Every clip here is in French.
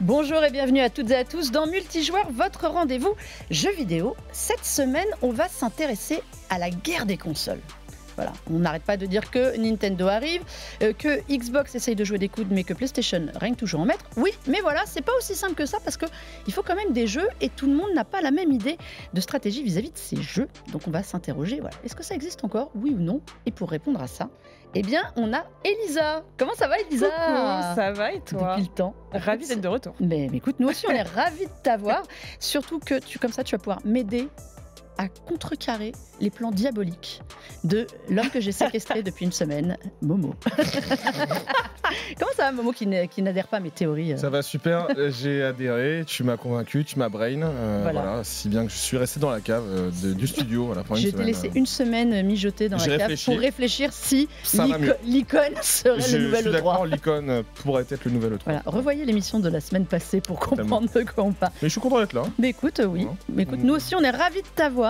Bonjour et bienvenue à toutes et à tous dans Multijoueur, votre rendez-vous jeux vidéo. Cette semaine, on va s'intéresser à la guerre des consoles. Voilà, on n'arrête pas de dire que Nintendo arrive, que Xbox essaye de jouer des coudes, mais que PlayStation règne toujours en maître. Oui, mais voilà, c'est pas aussi simple que ça parce qu'il faut quand même des jeux et tout le monde n'a pas la même idée de stratégie vis-à-vis de ces jeux. Donc on va s'interroger, voilà, est-ce que ça existe encore, oui ou non? Et pour répondre à ça, eh bien, on a Elisa. Comment ça va, Elisa? Coucou, ça va et toi? Depuis le temps. Ravie d'être de retour. Mais écoute, nous aussi, on est ravis de t'avoir. Surtout que comme ça, tu vas pouvoir m'aider à contrecarrer les plans diaboliques de l'homme que j'ai séquestré depuis une semaine, Momo. Comment ça va, Momo, qui n'adhère pas à mes théories? Ça va super, j'ai adhéré, tu m'as convaincu, tu m'as brain, voilà, si bien que je suis resté dans la cave du studio. Voilà, j'ai été laissé une semaine mijotée dans la cave pour réfléchir si l'icône serait le nouvel E3. Je suis d'accord, l'icône pourrait être le nouvel E3. Voilà, revoyez l'émission de la semaine passée pour comprendre de quoi on parle. Mais je suis content d'être là. Mais écoute, oui. Ouais. Mais écoute, nous aussi, on est ravis de t'avoir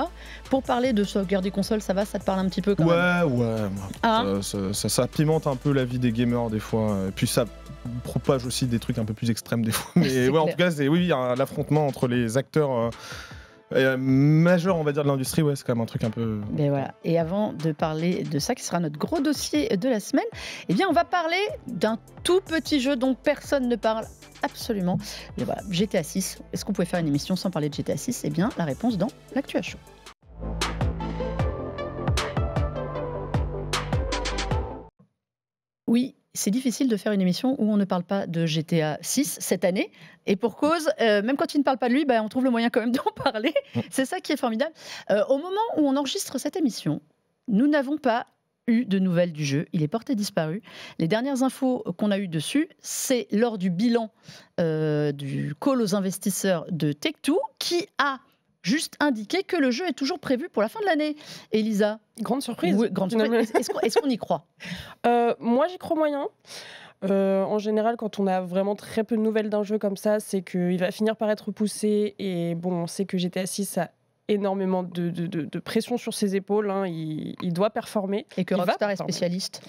pour parler de ce guerre des consoles. Ça va, ça te parle un petit peu quand même? Ouais. Ça pimente un peu la vie des gamers des fois. Et puis ça propage aussi des trucs un peu plus extrêmes des fois. Mais ouais, en tout cas, il y a l'affrontement entre les acteurs majeurs, on va dire, de l'industrie. Ouais, c'est quand même un truc un peu... Mais voilà. Et avant de parler de ça, qui sera notre gros dossier de la semaine, eh bien, on va parler d'un tout petit jeu dont personne ne parle absolument. Et voilà, GTA 6. Est-ce qu'on pouvait faire une émission sans parler de GTA 6? Eh bien, la réponse dans l'Actu à chaud. Oui, c'est difficile de faire une émission où on ne parle pas de GTA 6 cette année. Et pour cause, même quand il ne parle pas de lui, on trouve le moyen quand même d'en parler. C'est ça qui est formidable. Au moment où on enregistre cette émission, nous n'avons pas eu de nouvelles du jeu. Il est porté disparu. Les dernières infos qu'on a eues dessus, c'est lors du bilan du call aux investisseurs de Take-Two qui a juste indiqué que le jeu est toujours prévu pour la fin de l'année. Elisa? Grande surprise. Oui, grande surprise. Est-ce qu'on y croit? Moi, j'y crois moyen. En général, quand on a vraiment très peu de nouvelles d'un jeu comme ça, c'est qu'il va finir par être repoussé. Et bon, on sait que GTA 6 a énormément de pression sur ses épaules. Hein. Il doit performer. Et que Rockstar est spécialiste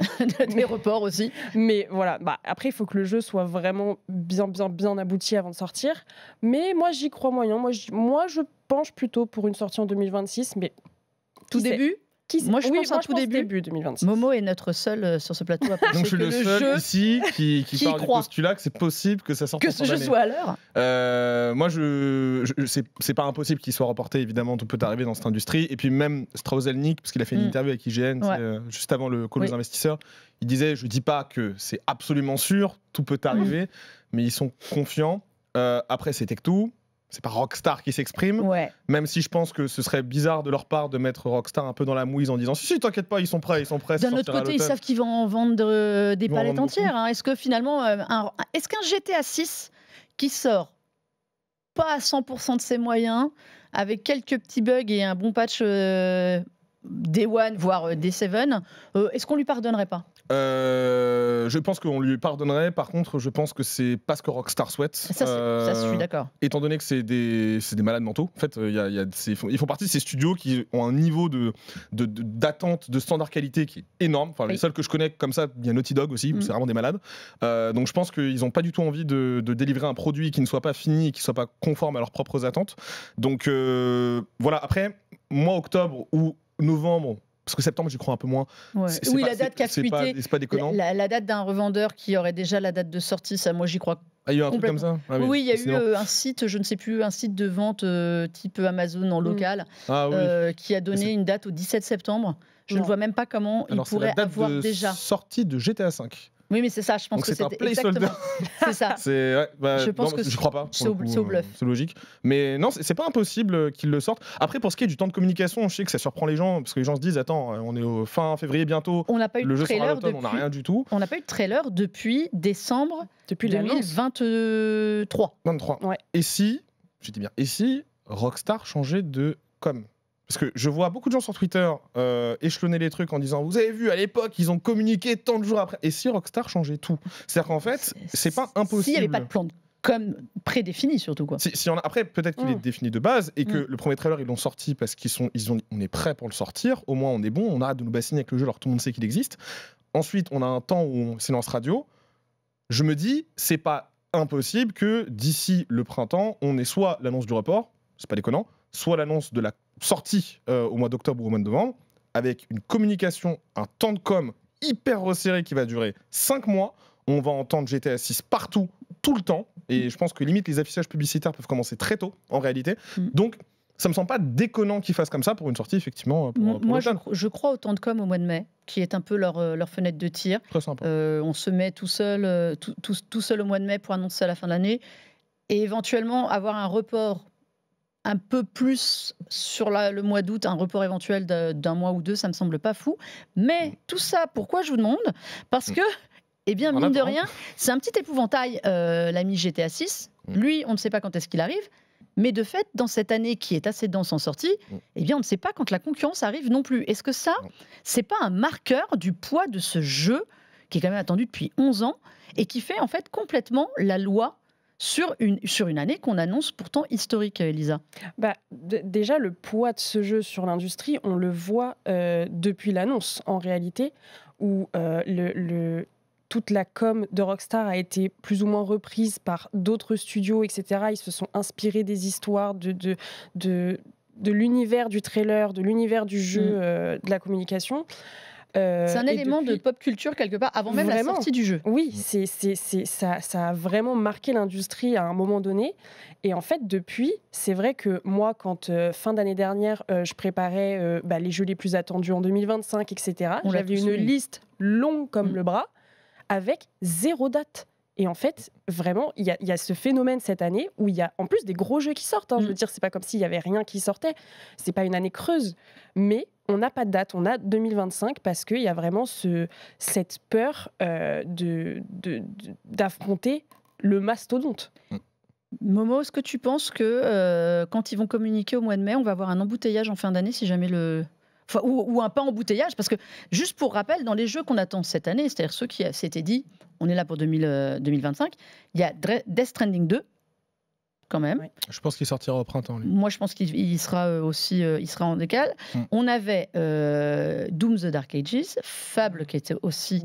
des reports aussi. Mais voilà, après, il faut que le jeu soit vraiment bien abouti avant de sortir. Mais moi, j'y crois moyen. Moi, je penche plutôt pour une sortie en 2026. Mais tout début? Moi, je pense tout début 2026. Momo est notre seul sur ce plateau à penser. Donc je suis le seul ici qui part du postulat que c'est possible que ça sorte en fin d'année. Que ce jeu soit à l'heure. Moi, c'est pas impossible qu'il soit reporté, évidemment, tout peut arriver dans cette industrie. Et puis même Strauss-Zelnick, parce qu'il a fait une interview avec IGN juste avant le call aux investisseurs, il disait, je dis pas que c'est absolument sûr, tout peut arriver, mais ils sont confiants. Après, c'est Take-Two. C'est pas Rockstar qui s'exprime, même si je pense que ce serait bizarre de leur part de mettre Rockstar un peu dans la mouise en disant si t'inquiète pas, ils sont prêts. D'un autre côté, ils savent qu'ils vont en vendre des palettes entières. Hein. Est-ce que finalement, est-ce qu'un GTA 6 qui sort pas à 100% de ses moyens, avec quelques petits bugs et un bon patch Day One, voire Day 7, est-ce qu'on lui pardonnerait pas? Je pense qu'on lui pardonnerait. Par contre, je pense que c'est pas ce que Rockstar souhaite. Ça, je suis d'accord. Étant donné que c'est des malades mentaux. En fait, ils font partie de ces studios qui ont un niveau d'attente, de standard qualité qui est énorme. Enfin, les seuls que je connais comme ça, il y a Naughty Dog aussi, où c'est vraiment des malades. Donc je pense qu'ils n'ont pas du tout envie de délivrer un produit qui ne soit pas fini et qui ne soit pas conforme à leurs propres attentes. Donc voilà. Après, moi, octobre ou novembre, parce que septembre, j'y crois un peu moins. Oui, la date qui a fuité. C'est pas déconnant. La date d'un revendeur qui aurait déjà la date de sortie, ça, moi, j'y crois. Il y a eu un truc comme ça? Oui, il y a eu un site, je ne sais plus, un site de vente type Amazon en local, qui a donné une date au 17 septembre. Je ne vois même pas comment il pourrait avoir déjà. Sortie de GTA 5. Oui, mais c'est ça, je pense que c'est un exactement. C'est ça. Je pense que je crois pas. C'est au bluff. C'est logique. Mais non, c'est pas impossible qu'ils le sortent. Après, pour ce qui est du temps de communication, je sais que ça surprend les gens, parce que les gens se disent, attends, on est au fin février bientôt. On n'a pas eu le de jeu sera à trailer l'automne, on n'a rien du tout. On n'a pas eu de trailer depuis décembre 2023. 23. Ouais. Et si Rockstar changeait de com? Parce que je vois beaucoup de gens sur Twitter échelonner les trucs en disant vous avez vu à l'époque ils ont communiqué tant de jours après. Et si Rockstar changeait tout? C'est-à-dire qu'en fait c'est pas impossible. S'il n'y avait pas de plan de com prédéfini surtout quoi. Après peut-être qu'il est défini de base et que le premier trailer ils l'ont sorti parce on est prêt pour le sortir. Au moins on est bon, on arrête de nous bassiner avec le jeu alors que tout le monde sait qu'il existe. Ensuite on a un temps où on silence radio. Je me dis c'est pas impossible que d'ici le printemps, on ait soit l'annonce du report, c'est pas déconnant, soit l'annonce de la sortie au mois d'octobre ou au mois de novembre, avec une communication, un temps de com hyper resserré qui va durer 5 mois. On va entendre GTA 6 partout, tout le temps. Et je pense que limite, les affichages publicitaires peuvent commencer très tôt, en réalité. Donc, ça me semble pas déconnant qu'ils fassent comme ça pour une sortie, effectivement. Moi, je crois au temps de com au mois de mai, qui est un peu leur fenêtre de tir. Très sympa. On se met tout seul, tout seul au mois de mai pour annoncer à la fin de l'année. Et éventuellement, avoir un report un peu plus sur le mois d'août, un report éventuel d'un mois ou deux, ça me semble pas fou. Mais tout ça, pourquoi je vous demande ? Parce que, eh bien, mine de rien, c'est un petit épouvantail, l'ami GTA 6. Lui, on ne sait pas quand est-ce qu'il arrive. Mais de fait, dans cette année qui est assez dense en sortie, eh bien, on ne sait pas quand la concurrence arrive non plus. Est-ce que ça, c'est pas un marqueur du poids de ce jeu qui est quand même attendu depuis 11 ans et qui fait en fait complètement la loi sur une année qu'on annonce pourtant historique, Elisa? Déjà, le poids de ce jeu sur l'industrie, on le voit depuis l'annonce, en réalité, où toute la com de Rockstar a été plus ou moins reprise par d'autres studios, etc. Ils se sont inspirés des histoires de l'univers du trailer, de l'univers du jeu, de la communication. C'est un élément de pop culture quelque part, avant même la sortie du jeu. Oui, ça a vraiment marqué l'industrie à un moment donné. Et en fait, depuis, c'est vrai que moi, quand fin d'année dernière, je préparais les jeux les plus attendus en 2025, etc., j'avais une liste longue comme le bras, avec 0 date. Et en fait, vraiment, il y a ce phénomène cette année où il y a en plus des gros jeux qui sortent. Je veux dire, c'est pas comme s'il y avait rien qui sortait. C'est pas une année creuse. Mais on n'a pas de date. On a 2025 parce qu'il y a vraiment cette peur d'affronter le mastodonte. Momo, est-ce que tu penses que quand ils vont communiquer au mois de mai, on va avoir un embouteillage en fin d'année si jamais ou un pas embouteillage, parce que, juste pour rappel, dans les jeux qu'on attend cette année, c'est-à-dire ceux qui s'étaient dit, on est là pour 2025, il y a Death Stranding 2, quand même. Ouais. Je pense qu'il sortira au printemps, lui. Moi, je pense qu'il sera aussi il sera en décale. On avait Doom the Dark Ages, Fable, qui était aussi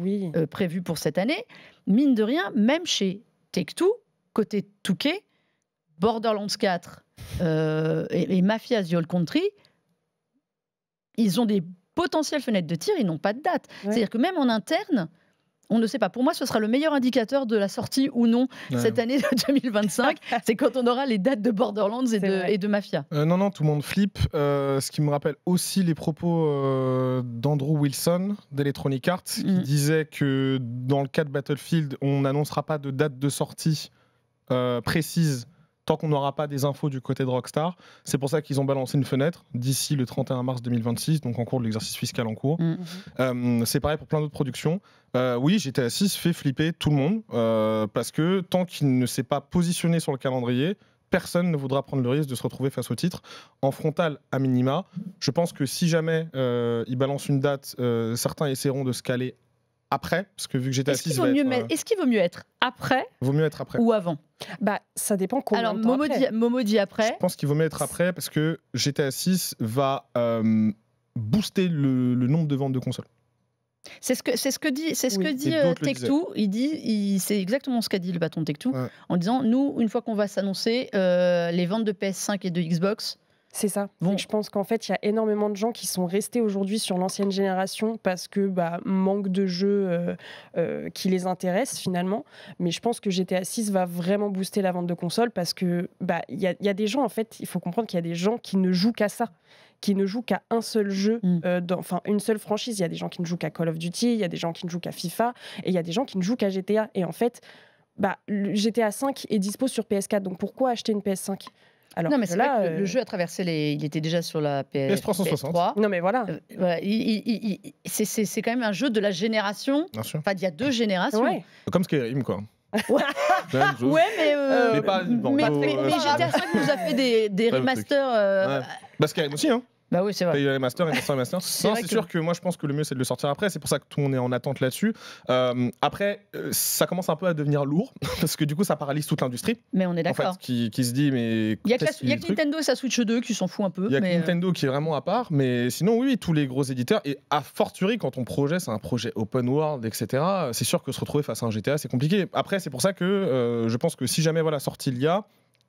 prévu pour cette année. Mine de rien, même chez Take-Two, côté Touquet, Borderlands 4 et Mafia The Old Country, ils ont des potentielles fenêtres de tir, ils n'ont pas de date. C'est-à-dire que même en interne, on ne sait pas. Pour moi, ce sera le meilleur indicateur de la sortie ou non cette année de 2025. C'est quand on aura les dates de Borderlands et de Mafia. Non, tout le monde flippe. Ce qui me rappelle aussi les propos d'Andrew Wilson d'Electronic Arts, qui disait que dans le cas de Battlefield, on n'annoncera pas de date de sortie précise tant qu'on n'aura pas des infos du côté de Rockstar. C'est pour ça qu'ils ont balancé une fenêtre d'ici le 31 mars 2026, donc en cours de l'exercice fiscal en cours. C'est pareil pour plein d'autres productions. Oui, GTA 6 fait flipper tout le monde, parce que tant qu'il ne s'est pas positionné sur le calendrier, personne ne voudra prendre le risque de se retrouver face au titre en frontal à minima. Je pense que si jamais ils balancent une date, certains essaieront de se caler après, parce que vu que GTA 6 Est-ce qu'il vaut mieux être après, ou avant? Ça dépend combien de temps après. Momo dit après. Je pense qu'il vaut mieux être après, parce que GTA 6 va booster le nombre de ventes de consoles. C'est ce que dit Take-Two. C'est exactement ce qu'a dit le patron de Take-Two, en disant, nous, une fois qu'on va s'annoncer, les ventes de PS5 et de Xbox... C'est ça. Je pense qu'en fait, il y a énormément de gens qui sont restés aujourd'hui sur l'ancienne génération parce que manque de jeux qui les intéressent finalement. Mais je pense que GTA 6 va vraiment booster la vente de consoles parce que il y a des gens, en fait, il faut comprendre qu'il y a des gens qui ne jouent qu'à ça, qui ne jouent qu'à un seul jeu, une seule franchise. Il y a des gens qui ne jouent qu'à Call of Duty, il y a des gens qui ne jouent qu'à FIFA et il y a des gens qui ne jouent qu'à GTA. Et en fait, le GTA 5 est dispo sur PS4. Donc pourquoi acheter une PS5 ? Alors, non, mais c'est vrai que le jeu a traversé il était déjà sur la PS3. Non, mais voilà. C'est quand même un jeu de la génération. Enfin, il y a 2 générations. Ouais. Comme Skyrim, quoi. Mais GTA 5 nous a fait des remasters. Skyrim aussi, hein. Bah oui, c'est vrai. Payer les masters et les masters. C'est sûr que moi je pense que le mieux c'est de le sortir après. C'est pour ça que tout le monde est en attente là-dessus. Après, ça commence un peu à devenir lourd parce que du coup ça paralyse toute l'industrie. Mais on est d'accord. En fait, qui se dit mais. Il y a que Nintendo et sa Switch 2 qui s'en fout un peu. Il y a que Nintendo qui est vraiment à part, mais sinon oui, tous les gros éditeurs et a fortiori quand ton projet c'est un projet open world, etc. C'est sûr que se retrouver face à un GTA c'est compliqué. Après c'est pour ça que je pense que si jamais sortie il y a,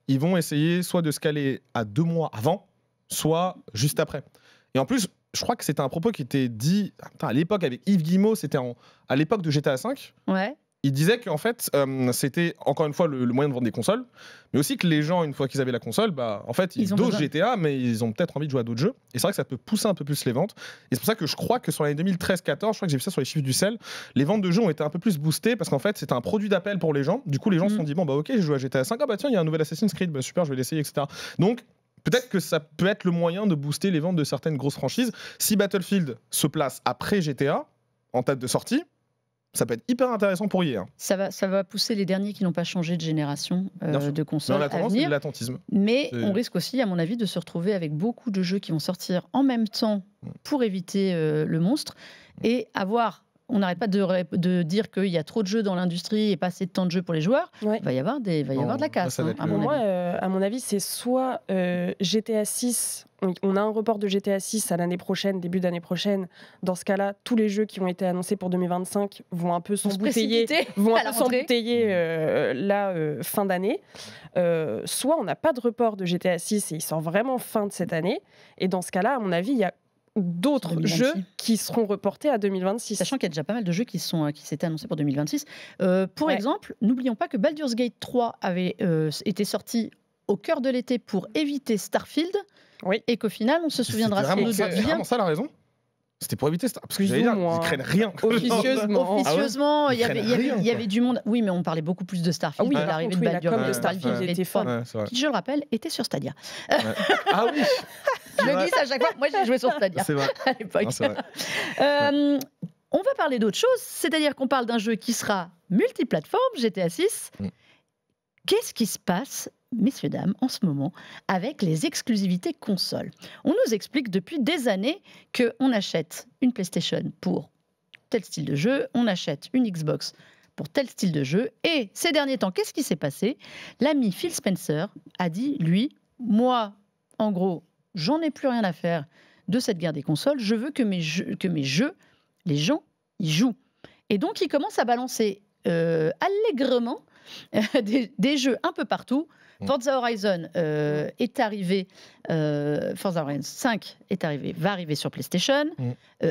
ils vont essayer soit de se caler à 2 mois avant, soit juste après. Et en plus, je crois que c'était un propos qui était dit à l'époque avec Yves Guillemot, c'était à l'époque de GTA V. Ouais. Il disait qu'en fait, c'était encore une fois le moyen de vendre des consoles, mais aussi que les gens, une fois qu'ils avaient la console, en fait, ils dosent GTA, mais ils ont peut-être envie de jouer à d'autres jeux. Et c'est vrai que ça peut pousser un peu plus les ventes. Et c'est pour ça que je crois que sur l'année 2013-14, je crois que j'ai vu ça sur les chiffres du CEL, les ventes de jeux ont été un peu plus boostées parce qu'en fait, c'était un produit d'appel pour les gens. Du coup, les gens se sont dit, ok, je joue à GTA 5, tiens, il y a un nouvel Assassin's Creed, super, je vais l'essayer, etc. Donc, peut-être que ça peut être le moyen de booster les ventes de certaines grosses franchises. Si Battlefield se place après GTA, en date de sortie, ça peut être hyper intéressant pour EA. Ça va pousser les derniers qui n'ont pas changé de génération de consoles à venir. C'est de l'attentisme. Mais on risque aussi, à mon avis, de se retrouver avec beaucoup de jeux qui vont sortir en même temps pour éviter le monstre et avoir... On n'arrête pas de dire qu'il y a trop de jeux dans l'industrie et pas assez de temps de jeu pour les joueurs. Ouais. Il va y avoir de la casse. À mon avis, c'est soit GTA 6, on a un report de GTA 6 à l'année prochaine, début d'année prochaine. Dans ce cas-là, tous les jeux qui ont été annoncés pour 2025 vont un peu s'embouteiller fin d'année. Soit on n'a pas de report de GTA 6 et il sort vraiment fin de cette année. Et dans ce cas-là, à mon avis, il y a d'autres jeux qui seront reportés à 2026. Sachant qu'il y a déjà pas mal de jeux qui s'étaient annoncés pour 2026. Pour exemple, n'oublions pas que Baldur's Gate 3 avait été sorti au cœur de l'été pour éviter Starfield, et qu'au final, on se souviendra sans doute bien. C'est vraiment ça la raison ? C'était pour éviter Starfield. Parce que j'allais dire, ils craignent rien. Officieusement, il y avait du monde. Oui, mais on parlait beaucoup plus de Starfield. Oui, l'arrivée de Baldur's Gate. Starfield était folle. Qui, je le rappelle, était sur Stadia. Ah oui. Je le dis ça à chaque fois. Moi, j'ai joué sur Stadia à l'époque. On va parler d'autre chose, c'est-à-dire qu'on parle d'un jeu qui sera multiplateforme, GTA 6. Qu'est-ce qui se passe, messieurs, dames, en ce moment, avec les exclusivités consoles ? On nous explique depuis des années qu'on achète une PlayStation pour tel style de jeu, on achète une Xbox pour tel style de jeu, et ces derniers temps, qu'est-ce qui s'est passé ? L'ami Phil Spencer a dit, lui, moi, en gros, j'en ai plus rien à faire de cette guerre des consoles. Je veux que mes jeux, les gens y jouent. Et donc, il commence à balancer allègrement des jeux un peu partout. Forza Horizon est arrivé. Forza Horizon 5 est arrivé, va arriver sur PlayStation.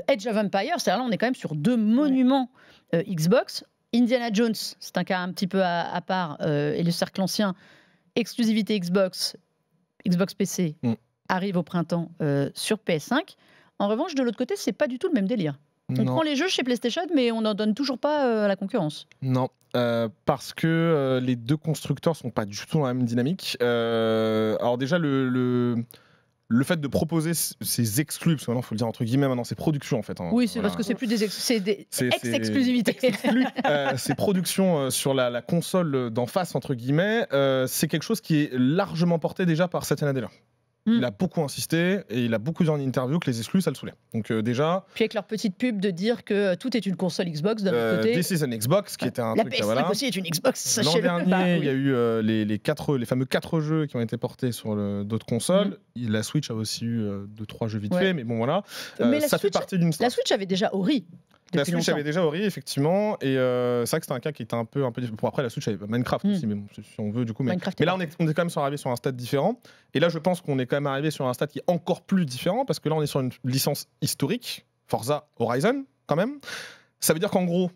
Age of Empires, c'est-à-dire là, on est quand même sur 2 monuments Xbox. Indiana Jones, c'est un cas un petit peu à part, et le cercle ancien, exclusivité Xbox PC. Arrive au printemps sur PS5. En revanche, de l'autre côté, c'est pas du tout le même délire. On prend les jeux chez PlayStation, mais on n'en donne toujours pas à la concurrence. Non, parce que les deux constructeurs sont pas du tout dans la même dynamique. Alors déjà, le fait de proposer ces exclus, parce que maintenant, il faut le dire entre guillemets, maintenant, c'est production en fait. Oui, c'est parce que c'est plus des ex-exclusivités. Ces productions sur la console d'en face, entre guillemets, c'est quelque chose qui est largement porté déjà par Satya Nadella. Il a beaucoup insisté et il a beaucoup dit en interview que les exclus, ça le saoulait. Donc déjà... Puis avec leur petite pub de dire que tout est une console Xbox d'un autre côté. This is an Xbox, qui était un truc... La PS5 aussi est une Xbox, L'an dernier, il y a eu les fameux 4 jeux qui ont été portés sur d'autres consoles. La Switch a aussi eu 2-3 jeux vite fait, mais bon voilà. Mais ça fait partie d'une... La Switch avait déjà Ori. La Switch avait déjà Ori, effectivement, et c'est vrai que c'était un cas qui était un peu différent. Bon, après, la Switch avait Minecraft aussi, mais bon, si on veut, du coup. Mais là, on est quand même arrivé sur un stade différent. Et là, je pense qu'on est quand même arrivé sur un stade qui est encore plus différent, parce que là, on est sur une licence historique, Forza Horizon, quand même. Ça veut dire qu'en gros,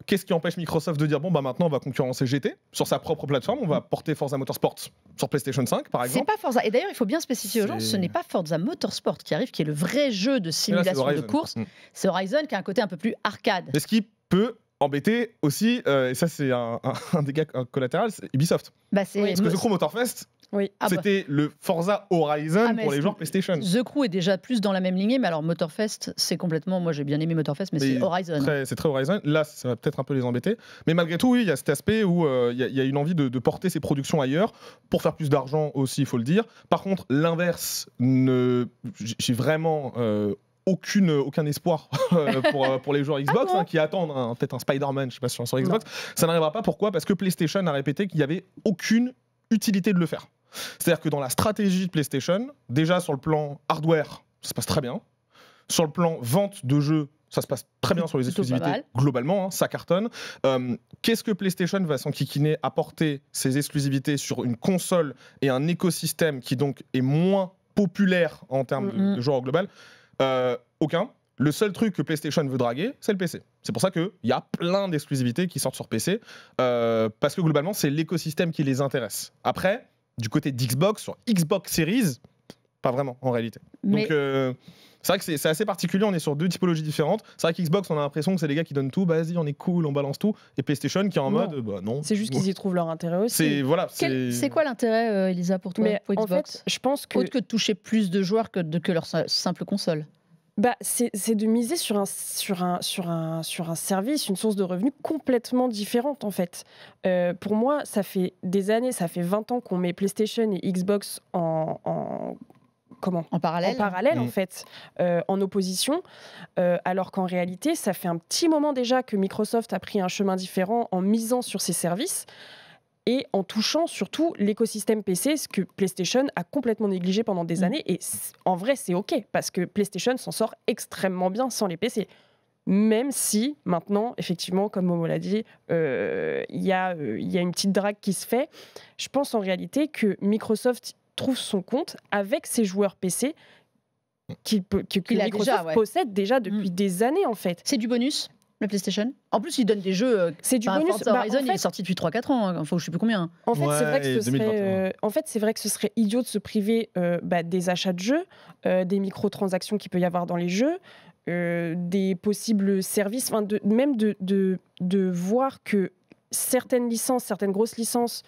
qu'est-ce qui empêche Microsoft de dire bon, maintenant, on va concurrencer GT sur sa propre plateforme, on va porter Forza Motorsport sur PlayStation 5, par exemple. C'est pas Forza. Et d'ailleurs, il faut bien spécifier aux gens, ce n'est pas Forza Motorsport qui arrive, qui est le vrai jeu de simulation de course. C'est Horizon qui a un côté un peu plus arcade. Est-ce qu'il peut embêté aussi, et ça c'est un dégât collatéral, c'est Ubisoft. Bah, c'est... Parce que The Crew Motorfest, Oui. c'était le Forza Horizon mais pour les c'est- joueurs PlayStation. The Crew est déjà plus dans la même lignée, mais alors Motorfest, c'est complètement... Moi, j'ai bien aimé Motorfest, mais c'est Horizon. C'est très Horizon. Là, ça va peut-être un peu les embêter. Mais malgré tout, oui, il y a cet aspect où il y a une envie de porter ses productions ailleurs pour faire plus d'argent aussi, il faut le dire. Par contre, l'inverse, j'ai vraiment aucun espoir pour les joueurs Xbox bon qui attendent peut-être un Spider-Man, je sais pas sur Xbox. Ça n'arrivera pas. Pourquoi ? Parce que PlayStation a répété qu'il n'y avait aucune utilité de le faire. C'est-à-dire que dans la stratégie de PlayStation, déjà sur le plan hardware, ça se passe très bien. Sur le plan vente de jeux, ça se passe très bien sur les Plutôt pas exclusivités. mal. Globalement, ça cartonne. Qu'est-ce que PlayStation va s'enquiquiner à porter ses exclusivités sur une console et un écosystème qui donc est moins populaire en termes de joueurs au global ? Aucun. Le seul truc que PlayStation veut draguer, c'est le PC. C'est pour ça qu'il y a plein d'exclusivités qui sortent sur PC, parce que globalement, c'est l'écosystème qui les intéresse. Après, du côté d'Xbox, sur Xbox Series, pas vraiment en réalité. Mais... Donc, c'est vrai que c'est assez particulier, on est sur deux typologies différentes. C'est vrai qu'Xbox, on a l'impression que c'est les gars qui donnent tout, bah vas-y, on est cool, on balance tout. Et PlayStation qui est en Non. mode, bah non. C'est juste qu'ils y trouvent leur intérêt aussi. C'est quoi l'intérêt, Elisa, pour toi, Mais pour en Xbox fait, je pense que Autre que de toucher plus de joueurs que leur simple console. bah, c'est de miser sur un service, une source de revenus complètement différente en fait. Pour moi, ça fait des années, ça fait 20 ans qu'on met PlayStation et Xbox en parallèle en fait, en opposition, alors qu'en réalité, ça fait un petit moment déjà que Microsoft a pris un chemin différent en misant sur ses services et en touchant surtout l'écosystème PC, ce que PlayStation a complètement négligé pendant des années. Et en vrai, c'est OK, parce que PlayStation s'en sort extrêmement bien sans les PC. Même si, maintenant, effectivement, comme Momo l'a dit, il y a une petite drague qui se fait. Je pense en réalité que Microsoft trouve son compte avec ses joueurs PC que Microsoft possède déjà depuis des années, en fait. C'est du bonus, le PlayStation. En plus, il donne des jeux. C'est du bonus. Forza Horizon, il est sorti depuis 3-4 ans. Enfin, je sais plus combien. En fait, Ouais, c'est vrai que c'est ce serait idiot de se priver des achats de jeux, des microtransactions qu'il peut y avoir dans les jeux, des possibles services, même de voir que certaines grosses licences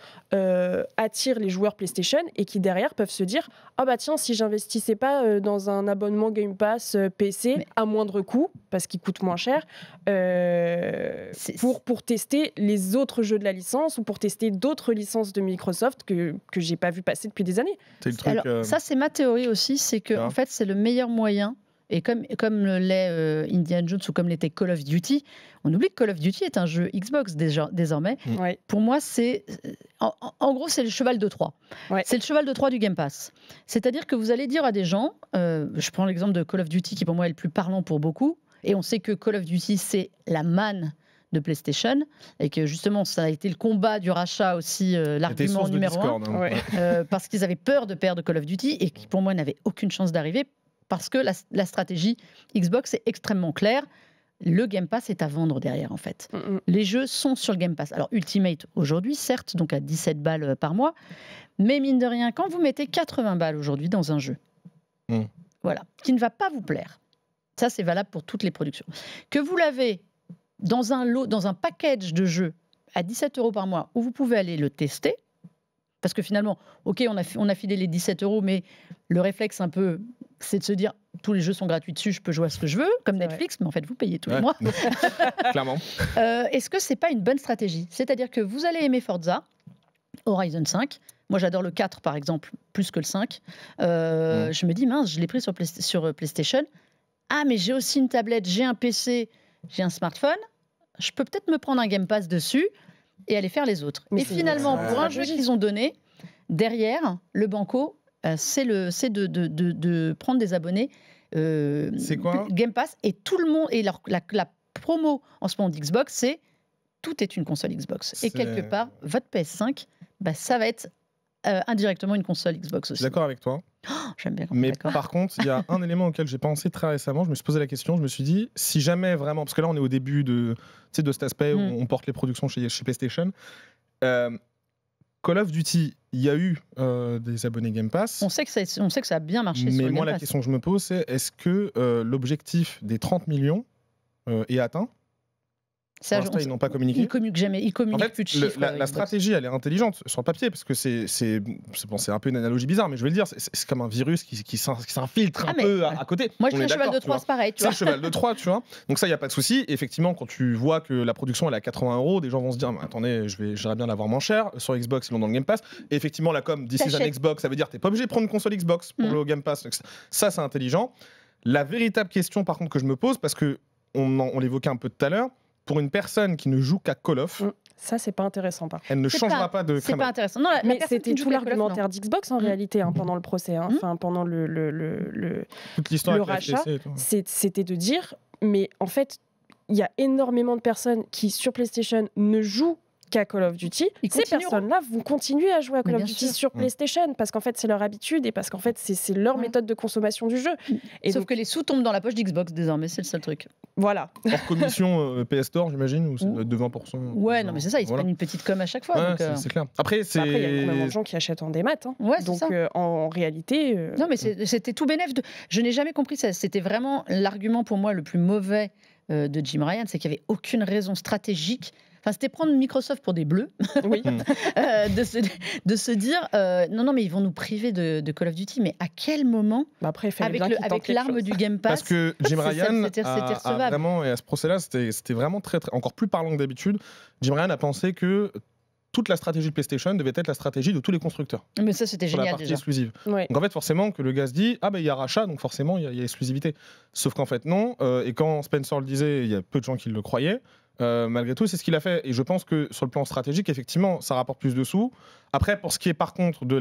attirent les joueurs PlayStation et qui derrière peuvent se dire ah bah tiens, si j'investissais pas dans un abonnement Game Pass PC à moindre coût parce qu'il coûte moins cher pour tester les autres jeux de la licence ou pour tester d'autres licences de Microsoft que j'ai pas vu passer depuis des années. C'est le truc, Alors, ça c'est ma théorie aussi, c'est que en fait c'est le meilleur moyen. Et comme l'est Indiana Jones ou comme l'était Call of Duty, on oublie que Call of Duty est un jeu Xbox désormais. Ouais. Pour moi, c'est en gros, c'est le cheval de Troie. Ouais. C'est le cheval de Troie du Game Pass. C'est-à-dire que vous allez dire à des gens, je prends l'exemple de Call of Duty qui pour moi est le plus parlant pour beaucoup, et on sait que Call of Duty c'est la manne de PlayStation et que justement ça a été le combat du rachat aussi, l'argument numéro un, parce qu'ils avaient peur de perdre Call of Duty et qui pour moi n'avaient aucune chance d'arriver. Parce que la stratégie Xbox est extrêmement claire. Le Game Pass est à vendre derrière, en fait. Les jeux sont sur le Game Pass. Alors, Ultimate, aujourd'hui, certes, donc à 17 balles par mois. Mais mine de rien, quand vous mettez 80 balles aujourd'hui dans un jeu, voilà, qui ne va pas vous plaire, ça, c'est valable pour toutes les productions, que vous l'avez dans un lot, dans un package de jeux à 17 € par mois, où vous pouvez aller le tester, parce que finalement, OK, on a filé les 17 €, mais le réflexe un peu... c'est de se dire, tous les jeux sont gratuits dessus, je peux jouer à ce que je veux, comme Netflix, mais en fait, vous payez tous les mois. Clairement. Est-ce que c'est pas une bonne stratégie ? C'est-à-dire que vous allez aimer Forza, Horizon 5. Moi, j'adore le 4, par exemple, plus que le 5. Je me dis, mince, je l'ai pris sur PlayStation. Ah, mais j'ai aussi une tablette, j'ai un PC, j'ai un smartphone. Je peux peut-être me prendre un Game Pass dessus et aller faire les autres. Mais finalement, pour un jeu qu'ils ont donné, derrière, le banco... c'est de prendre des abonnés c'est quoi Game Pass et tout le monde et la promo en ce moment d'Xbox, c'est tout est une console Xbox et quelque part votre PS5 ça va être indirectement une console Xbox aussi. Je suis d'accord avec toi. J'aime bien. Mais par contre, il y a un élément auquel j'ai pensé très récemment. Je me suis posé la question. Je me suis dit, si jamais vraiment, parce que là on est au début de cet aspect où on porte les productions chez PlayStation. Call of Duty, il y a eu des abonnés Game Pass. On sait que ça a bien marché. Mais moi, la question que je me pose, c'est est-ce que l'objectif des 30 millions est atteint ? Ça, Pour l'instant, ils n'ont pas communiqué. Ils communiquent jamais, ils communiquent En fait, plus de chiffres. la stratégie, elle est intelligente sur le papier, parce que c'est un peu une analogie bizarre, mais je vais le dire, c'est comme un virus qui s'infiltre un peu à côté. Moi, je suis un cheval de Troie, c'est pareil. C'est le cheval de Troie, tu vois. Donc ça, il n'y a pas de souci. Effectivement, quand tu vois que la production elle est à 80 €, des gens vont se dire, attendez, j'aimerais bien l'avoir moins cher. Sur Xbox, ils l'ont dans le Game Pass. Et effectivement, la com, this is an Xbox, ça veut dire t'es pas obligé de prendre une console Xbox pour le Game Pass. Ça, c'est intelligent. La véritable question, par contre, que je me pose, parce que on l'évoquait un peu tout à l'heure, pour une personne qui ne joue qu'à Call of, ça c'est pas intéressant par contre. Elle ne changera pas de. C'est pas intéressant. Non, mais c'était tout l'argumentaire d'Xbox en réalité pendant le procès, enfin pendant toute l'histoire le rachat, c'était de dire, mais en fait, il y a énormément de personnes qui sur PlayStation ne jouent qu'à Call of Duty. Ces personnes-là vont continuer à jouer à Call of Duty sur PlayStation parce qu'en fait c'est leur habitude et parce qu'en fait c'est leur méthode de consommation du jeu. Et sauf que les sous tombent dans la poche d'Xbox désormais, c'est le seul truc. Voilà. Hors commission PS Store, j'imagine, ou c'est de 20%. Ouais, non mais c'est ça, ils se prennent une petite com à chaque fois. Ouais, c'est clair. Après, il y a énormément de gens qui achètent en démat. Ouais, donc en réalité. Non mais c'était tout bénef. Je n'ai jamais compris ça. C'était vraiment l'argument pour moi le plus mauvais de Jim Ryan, c'est qu'il n'y avait aucune raison stratégique. Enfin, c'était prendre Microsoft pour des bleus, oui. de se dire non, mais ils vont nous priver de Call of Duty. Mais à quel moment, après, avec l'arme du Game Pass, parce que Jim Ryan a vraiment, et à ce procès-là, c'était vraiment très, encore plus parlant que d'habitude. Jim Ryan a pensé que toute la stratégie de PlayStation devait être la stratégie de tous les constructeurs. Mais ça, c'était génial la partie déjà. exclusive. Ouais. Donc en fait, forcément, que le gars se dit, il y a rachat, donc forcément, il y a exclusivité. Sauf qu'en fait, non. Et quand Spencer le disait, il y a peu de gens qui le croyaient. Malgré tout, c'est ce qu'il a fait. Et je pense que sur le plan stratégique, effectivement, ça rapporte plus de sous. Après, pour ce qui est par contre de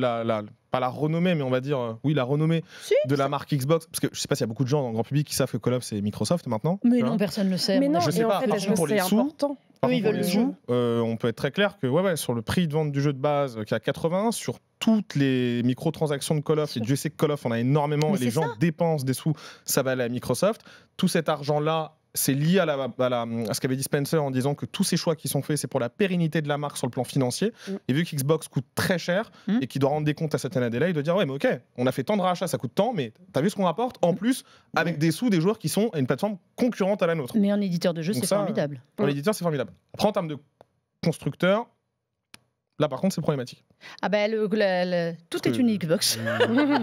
pas la renommée, mais on va dire, la renommée de la marque Xbox, parce que je sais pas s'il y a beaucoup de gens dans le grand public qui savent que Call of c'est Microsoft maintenant. Mais non, personne ne le sait. Mais non, je sais pas. En fait, par contre, pour les sous, important. Par contre, pour les sous, on peut être très clair que sur le prix de vente du jeu de base qui est à 80, sur toutes les microtransactions de Call of, et Dieu sait que Call of on a énormément, et les gens dépensent des sous, ça va aller à Microsoft. Tout cet argent-là, c'est lié à ce qu'avait dit Spencer en disant que tous ces choix qui sont faits, c'est pour la pérennité de la marque sur le plan financier. Et vu qu'Xbox coûte très cher et qu'il doit rendre des comptes à cette année-là, il doit dire ouais, mais ok, on a fait tant de rachats, ça coûte tant, mais t'as vu ce qu'on rapporte en plus avec des sous des joueurs qui sont à une plateforme concurrente à la nôtre. Mais en éditeur de jeu, c'est formidable. En éditeur, c'est formidable. Après, en termes de constructeur, là, par contre, c'est problématique. Ah bah, tout est une Xbox.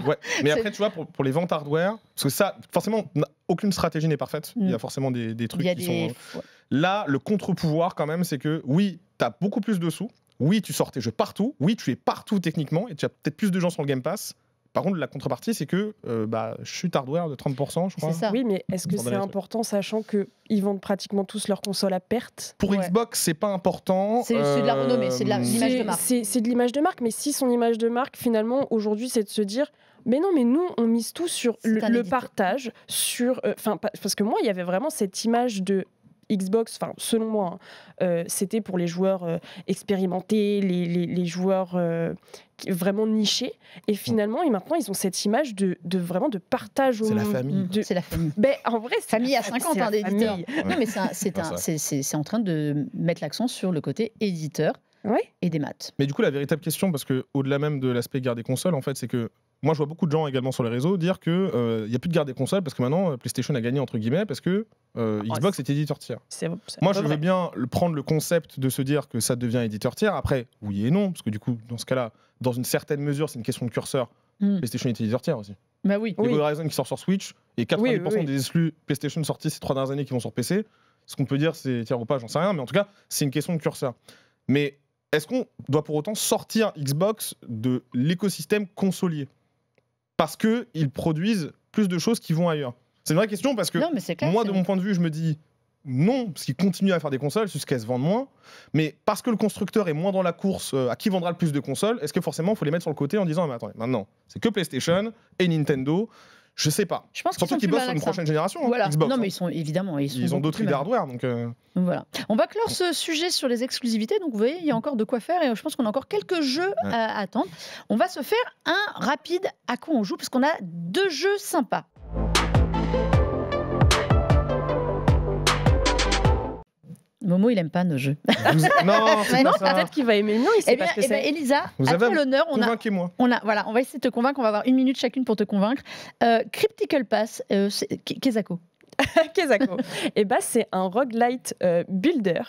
Ouais. Mais après, tu vois, pour les ventes hardware, parce que ça, forcément, aucune stratégie n'est parfaite. Il y a forcément des trucs qui sont... Là, le contre-pouvoir, quand même, c'est que oui, tu as beaucoup plus de sous. Oui, tu sors tes jeux partout. Oui, tu es partout techniquement. Et tu as peut-être plus de gens sur le Game Pass. Par contre, la contrepartie, c'est que chute hardware de 30%, je crois. C'est ça. Oui, mais est-ce que c'est important, sachant qu'ils vendent pratiquement tous leurs consoles à perte? Pour Xbox, c'est pas important. C'est de la renommée, c'est de l'image de marque. C'est de l'image de marque, mais si son image de marque, finalement, aujourd'hui, c'est de se dire... Mais non, mais nous, on mise tout sur le partage, sur... parce que moi, il y avait vraiment cette image de... Xbox, selon moi, c'était pour les joueurs expérimentés, les joueurs vraiment nichés. Et finalement, maintenant, ils ont cette image de vraiment de partage au monde. C'est la famille. C'est la famille. En vrai, c'est famille à 50 ans d'éditeurs. Ouais. Non, mais c'est en train de mettre l'accent sur le côté éditeur et des maths. Mais du coup, la véritable question, parce que au-delà même de l'aspect guerre des consoles, en fait, c'est que moi, je vois beaucoup de gens également sur les réseaux dire qu'il n'y a plus de guerre des consoles parce que maintenant, PlayStation a gagné, entre guillemets, parce que Xbox est éditeur tiers. Moi, je veux bien prendre le concept de se dire que ça devient éditeur tiers. Après, oui et non, parce que du coup, dans ce cas-là, dans une certaine mesure, c'est une question de curseur. PlayStation est éditeur tiers aussi. Bah oui. Il y a Horizon qui sort sur Switch et 90% des exclus PlayStation sortis ces 3 dernières années qui vont sur PC. Ce qu'on peut dire, c'est tiers ou pas, j'en sais rien, mais en tout cas, c'est une question de curseur. Mais est-ce qu'on doit pour autant sortir Xbox de l'écosystème consolier parce qu'ils produisent plus de choses qui vont ailleurs? C'est une vraie question parce que moi, de mon point de vue, je me dis non, parce qu'ils continuent à faire des consoles jusqu'à se vendre moins, mais parce que le constructeur est moins dans la course à qui vendra le plus de consoles, est-ce que forcément il faut les mettre sur le côté en disant mais attendez, maintenant c'est que PlayStation et Nintendo? Je sais pas. Je pense surtout qu'ils bossent sur une prochaine génération. Voilà. Xbox, non, mais ils ont d'autres idées hardware. Donc voilà. On va clore ce sujet sur les exclusivités. Donc vous voyez, il y a encore de quoi faire et je pense qu'on a encore quelques jeux à attendre. On va se faire un rapide à quoi on joue parce qu'on a 2 jeux sympas. Momo, il aime pas nos jeux. Non, peut-être qu'il va aimer. Non, il sait pas ce que c'est. Elisa, à toi l'honneur. Convainquez-moi. On va essayer de te convaincre. On va avoir 1 minute chacune pour te convaincre. Cryptical Pass, Kezako. Kezako. Et bah, c'est un roguelite builder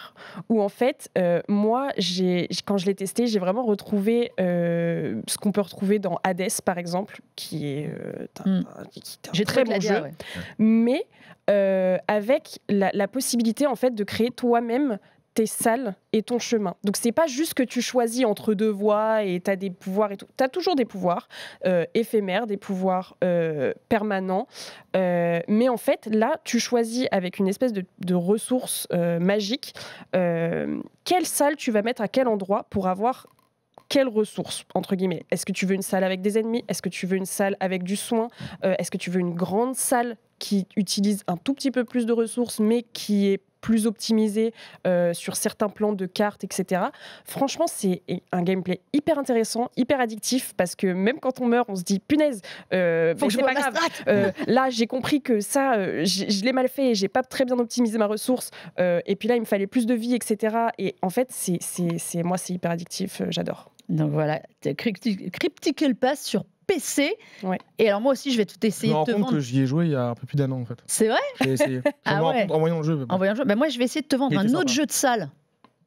où en fait, moi, quand je l'ai testé, j'ai vraiment retrouvé ce qu'on peut retrouver dans Hades, par exemple, qui est un très bon jeu, mais avec la possibilité en fait de créer toi-même tes salles et ton chemin. Donc c'est pas juste que tu choisis entre deux voies et tu as des pouvoirs et tout. Tu as toujours des pouvoirs éphémères, des pouvoirs permanents. Mais en fait, là, tu choisis avec une espèce de ressource magique quelle salle tu vas mettre à quel endroit pour avoir quelle ressource, entre guillemets. Est-ce que tu veux une salle avec des ennemis? Est-ce que tu veux une salle avec du soin? Est-ce que tu veux une grande salle qui utilise un tout petit peu plus de ressources, mais qui est plus optimisée sur certains plans de cartes, etc. Franchement, c'est un gameplay hyper intéressant, hyper addictif, parce que même quand on meurt, on se dit, punaise, c'est pas grave. Là, j'ai compris que ça, je l'ai mal fait, j'ai pas très bien optimisé ma ressource, et puis là, il me fallait plus de vie, etc. Et en fait, moi, c'est hyper addictif, j'adore. Donc voilà, Cryptical Pass sur PC. Ouais. Et alors moi aussi, je vais tout essayer de te vendre. Je me rends compte que j'y ai joué il y a un peu plus d'un an en fait. C'est vrai? J'ai essayé. Ah ouais. En voyant le jeu. En voyant le jeu. Moi, je vais essayer de te vendre un autre jeu de salle.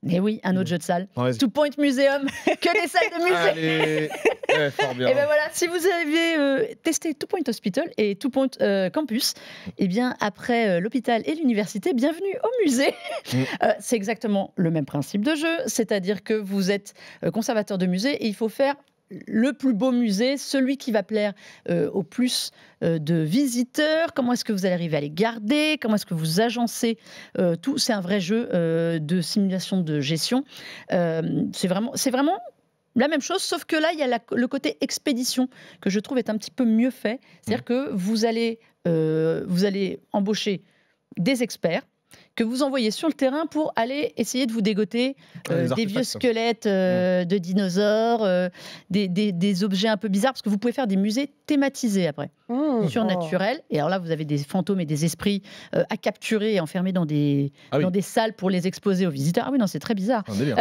Mais oui, un autre jeu de salle. Two Point Museum, que des salles de musée. Allez, fort bien. Et ben voilà, si vous avez testé Two Point Hospital et Two Point Campus, et bien après l'hôpital et l'université, bienvenue au musée. C'est exactement le même principe de jeu, c'est-à-dire que vous êtes conservateur de musée et il faut faire le plus beau musée, celui qui va plaire au plus de visiteurs. Comment est-ce que vous allez arriver à les garder? Comment est-ce que vous agencez tout? C'est un vrai jeu de simulation de gestion. C'est vraiment la même chose, sauf que là, il y a le côté expédition que je trouve est un petit peu mieux fait. C'est-à-dire que vous allez embaucher des experts que vous envoyez sur le terrain pour aller essayer de vous dégoter des vieux squelettes de dinosaures, des objets un peu bizarres, parce que vous pouvez faire des musées thématisés après, surnaturels. Et alors là, vous avez des fantômes et des esprits à capturer et enfermer dans des salles pour les exposer aux visiteurs. Ah oui, non, c'est très bizarre. Un délire.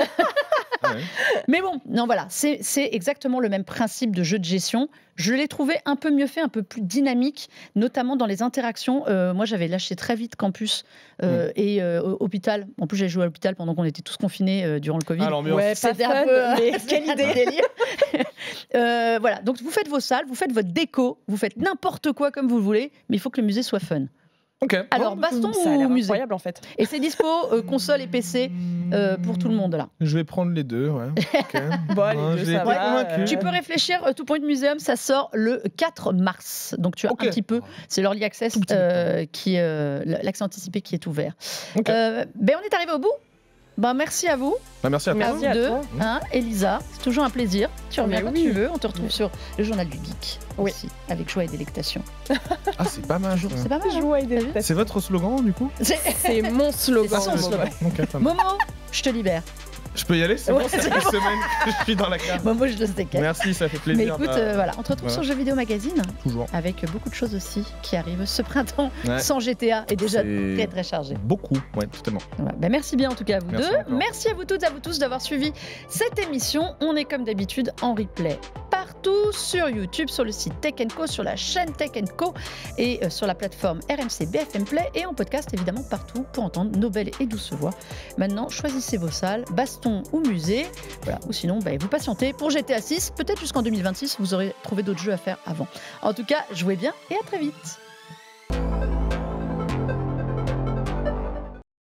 Mais bon, non, voilà, c'est exactement le même principe de jeu de gestion. Je l'ai trouvé un peu mieux fait, un peu plus dynamique, notamment dans les interactions. Moi, j'avais lâché très vite Campus et Hôpital. En plus, j'ai joué à l'hôpital pendant qu'on était tous confinés durant le Covid. Ah, l'ambiance. Ouais, c'était un peu... quelle idée. Voilà, donc vous faites vos salles, vous faites votre déco, vous faites n'importe quoi comme vous le voulez, mais il faut que le musée soit fun. Okay. Alors, baston ça a l'air ou musée? Incroyable en fait. Et c'est dispo console et PC pour tout le monde là. Je vais prendre les deux, ouais. Okay. Bon, les deux, ça va. Tu peux réfléchir, Two Point Museum, ça sort le 4 mars. Donc tu as un petit peu, c'est l'Early Access, l'accès anticipé qui est ouvert. On est arrivé au bout. Merci à vous. Merci à toi. Merci à vous deux. Elisa, c'est toujours un plaisir. Tu reviens quand tu veux. On te retrouve sur le Journal du Geek aussi, avec joie et délectation. Ah, c'est pas mal. C'est pas mal. Joie et délectation. C'est votre slogan, du coup? C'est mon slogan. C'est son slogan. Momo, je te libère. Je peux y aller? C'est bon, ça fait une semaine que je suis dans la carte. Moi, je le sais. Merci, ça fait plaisir. Mais écoute, voilà, on te retrouve sur Jeux Vidéo Magazine. Toujours. Avec beaucoup de choses aussi qui arrivent ce printemps. Sans GTA est déjà très très chargé. Beaucoup, ouais, totalement. Ouais, merci bien en tout cas à vous deux. Merci à vous toutes, à vous tous d'avoir suivi cette émission. On est comme d'habitude en replay partout sur YouTube, sur le site Tech & Co, sur la chaîne Tech & Co et sur la plateforme RMC BFM Play et en podcast évidemment partout pour entendre nos belles et douces voix. Maintenant, choisissez vos salles, baston ou musée, voilà, ou sinon vous patientez pour GTA 6, peut-être jusqu'en 2026 vous aurez trouvé d'autres jeux à faire avant. En tout cas, jouez bien et à très vite.